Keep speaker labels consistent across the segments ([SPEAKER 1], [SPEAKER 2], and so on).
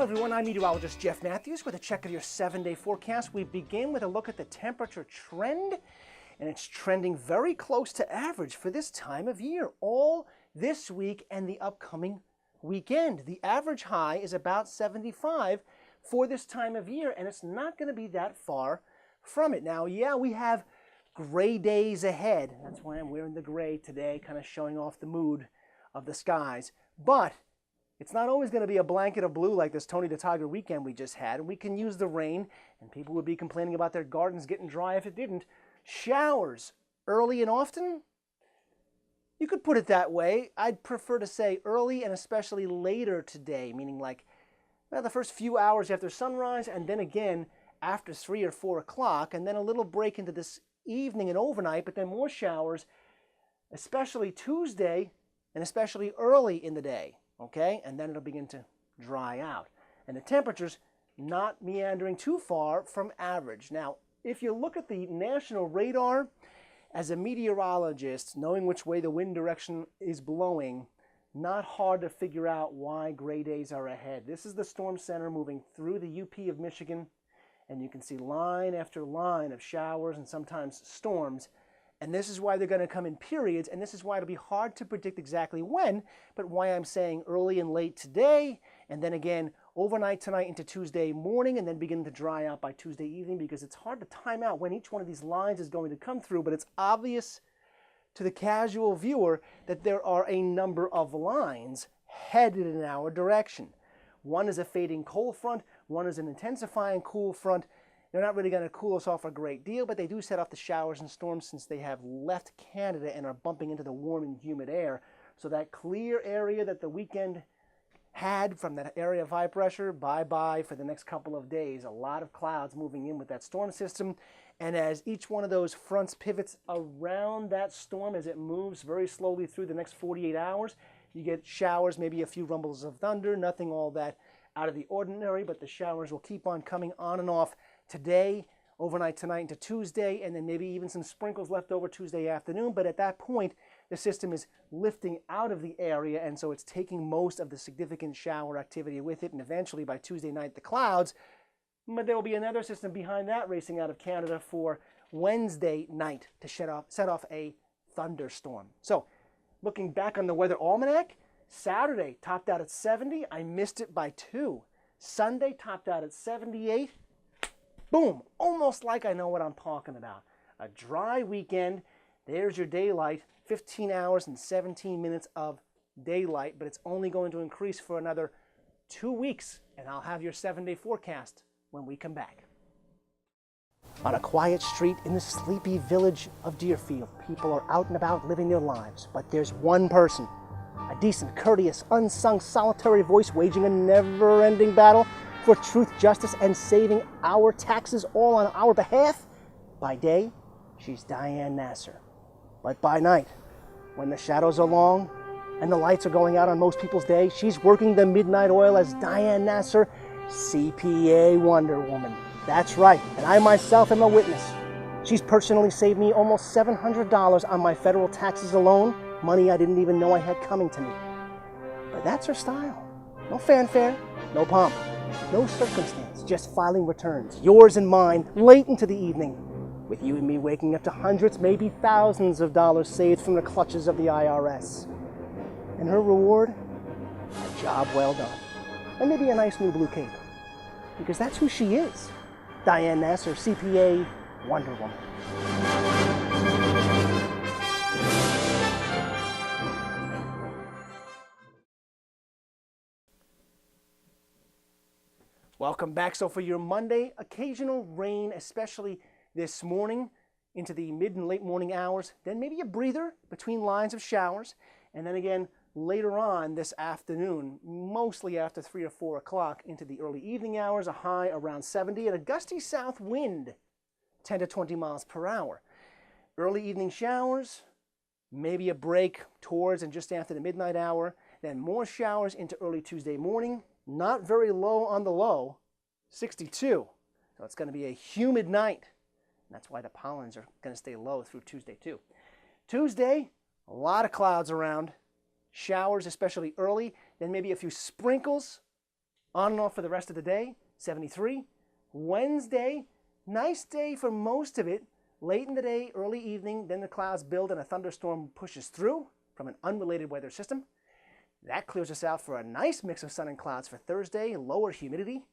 [SPEAKER 1] everyone, I'm Meteorologist Jeff Matthews with a check of your 7-day forecast. We begin with a look at the temperature trend, and it's trending very close to average for this time of year, all this week and the upcoming weekend. The average high is about 75 for this time of year, and it's not going to be that far from it. Now, yeah, we have gray days ahead. That's why I'm wearing the gray today, kind of showing off the mood of the skies. But it's not always going to be a blanket of blue like this Tony the Tiger weekend we just had. And we can use the rain, and people would be complaining about their gardens getting dry if it didn't. Showers early and often? You could put it that way. I'd prefer to say early and especially later today, meaning like the first few hours after sunrise, and then again after 3 or 4 o'clock, and then a little break into this evening and overnight, but then more showers, especially Tuesday and especially early in the day. Okay, and then it'll begin to dry out. And the temperature's not meandering too far from average. Now, if you look at the national radar, as a meteorologist, knowing which way the wind direction is blowing, not hard to figure out why gray days are ahead. This is the storm center moving through the UP of Michigan, and you can see line after line of showers and sometimes storms. And this is why they're going to come in periods, and this is why it'll be hard to predict exactly when, but why I'm saying early and late today, and then again overnight tonight into Tuesday morning, and then begin to dry out by Tuesday evening, because it's hard to time out when each one of these lines is going to come through, but it's obvious to the casual viewer that there are a number of lines headed in our direction. One is a fading cold front, one is an intensifying cool front. They're not really going to cool us off a great deal, but they do set off the showers and storms since they have left Canada and are bumping into the warm and humid air. So that clear area that the weekend had from that area of high pressure, bye-bye for the next couple of days. A lot of clouds moving in with that storm system. And as each one of those fronts pivots around that storm as it moves very slowly through the next 48 hours, you get showers, maybe a few rumbles of thunder, nothing all that out of the ordinary, but the showers will keep on coming on and off today, overnight tonight into Tuesday, and then maybe even some sprinkles left over Tuesday afternoon. But at that point, the system is lifting out of the area, and so it's taking most of the significant shower activity with it, and eventually by Tuesday night, the clouds. But there will be another system behind that racing out of Canada for Wednesday night to set off a thunderstorm. So looking back on the weather almanac, Saturday topped out at 70. I missed it by 2. Sunday topped out at 78. Boom, almost like I know what I'm talking about. A dry weekend, there's your daylight, 15 hours and 17 minutes of daylight, but it's only going to increase for another 2 weeks, and I'll have your 7-day forecast when we come back. On a quiet street in the sleepy village of Deerfield, people are out and about living their lives, but there's one person, a decent, courteous, unsung, solitary voice waging a never-ending battle for truth, justice, and saving our taxes all on our behalf. By day, she's Diane Nasser. But by night, when the shadows are long and the lights are going out on most people's day, she's working the midnight oil as Diane Nasser, CPA Wonder Woman. That's right, and I myself am a witness. She's personally saved me almost $700 on my federal taxes alone, money I didn't even know I had coming to me. But that's her style. No fanfare, no pomp. No circumstance, just filing returns, yours and mine, late into the evening, with you and me waking up to hundreds, maybe thousands of dollars saved from the clutches of the IRS. And her reward? A job well done. And maybe a nice new blue cape. Because that's who she is. Diane Nasser, CPA Wonder Woman. Welcome back. So for your Monday, occasional rain, especially this morning into the mid and late morning hours, then maybe a breather between lines of showers, and then again later on this afternoon, mostly after 3 or 4 o'clock into the early evening hours, a high around 70 and a gusty south wind, 10 to 20 miles per hour. Early evening showers, maybe a break towards and just after the midnight hour, then more showers into early Tuesday morning. Not very low on the low, 62. So it's going to be a humid night. And that's why the pollens are going to stay low through Tuesday too. Tuesday, a lot of clouds around. Showers, especially early. Then maybe a few sprinkles On and off for the rest of the day, 73. Wednesday, nice day for most of it. Late in the day, early evening, then the clouds build and a thunderstorm pushes through from an unrelated weather system. That clears us out for a nice mix of sun and clouds for Thursday, lower humidity.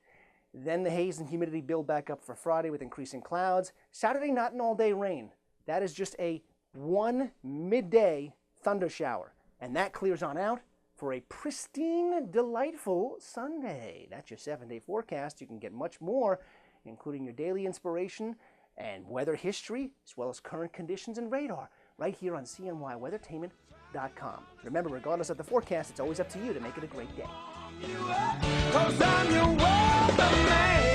[SPEAKER 1] Then the haze and humidity build back up for Friday with increasing clouds. Saturday, not an all-day rain. That is just a one midday thunder shower. And that clears on out for a pristine, delightful Sunday. That's your 7-day forecast. You can get much more, including your daily inspiration and weather history, as well as current conditions and radar, right here on CNYWeathertainment.com. Remember, regardless of the forecast, it's always up to you to make it a great day. 'Cause I'm your weatherman.